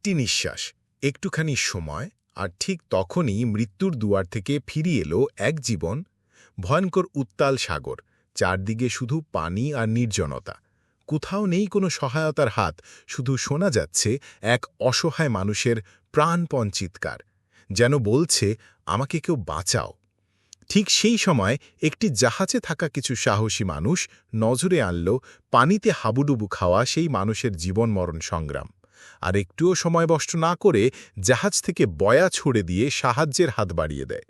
একটি নিঃশ্বাস, একটুখানি সময়, আর ঠিক তখনই মৃত্যুর দুয়ার থেকে ফিরিয়ে এলো এক জীবন। ভয়ঙ্কর উত্তাল সাগর, চারদিকে শুধু পানি আর নির্জনতা। কোথাও নেই কোনো সহায়তার হাত, শুধু শোনা যাচ্ছে এক অসহায় মানুষের প্রাণপণ চিৎকার, যেন বলছে, আমাকে কেউ বাঁচাও। ঠিক সেই সময় একটি জাহাজে থাকা কিছু সাহসী মানুষ নজরে আনল পানিতে হাবুডুবু খাওয়া সেই মানুষের জীবন-মরণ সংগ্রাম। আর একটুও সময় নষ্ট না করে জাহাজ থেকে বয়া ছুড়ে দিয়ে সাহায্যের হাত বাড়িয়ে দেয়।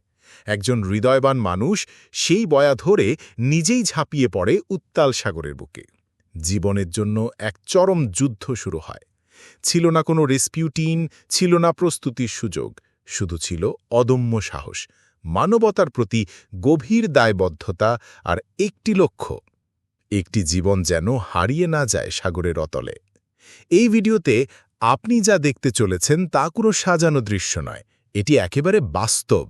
একজন হৃদয়বান মানুষ সেই বয়া ধরে নিজেই ঝাঁপিয়ে পড়ে উত্তাল সাগরের বুকে। জীবনের জন্য এক চরম যুদ্ধ শুরু হয়। ছিল না কোনো রেস্কিউ টিম, ছিল না প্রস্তুতির সুযোগ, শুধু ছিল অদম্য সাহস, মানবতার প্রতি গভীর দায়বদ্ধতা আর একটি লক্ষ্য, একটি জীবন যেন হারিয়ে না যায় সাগরের অতলে। এই ভিডিওতে আপনি যা দেখতে চলেছেন তা কোনো সাজানো দৃশ্য নয়, এটি একেবারে বাস্তব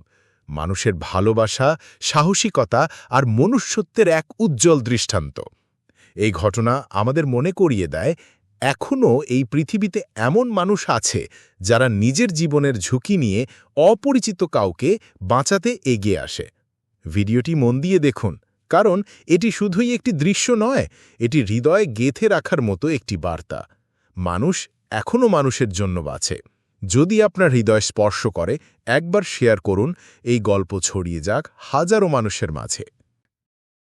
মানুষের ভালোবাসা, সাহসিকতা আর মনুষ্যত্বের এক উজ্জ্বল দৃষ্টান্ত। এই ঘটনা আমাদের মনে করিয়ে দেয়, এখনও এই পৃথিবীতে এমন মানুষ আছে যারা নিজের জীবনের ঝুঁকি নিয়ে অপরিচিত কাউকে বাঁচাতে এগিয়ে আসে। ভিডিওটি মন দিয়ে দেখুন, কারণ এটি শুধুই একটি দৃশ্য নয়, এটি হৃদয়ে গেঁথে রাখার মতো একটি বার্তা। মানুষ এখনও মানুষের জন্য বাঁচে। যদি আপনার হৃদয় স্পর্শ করে, একবার শেয়ার করুন, এই গল্প ছড়িয়ে যাক হাজারো মানুষের মাঝে।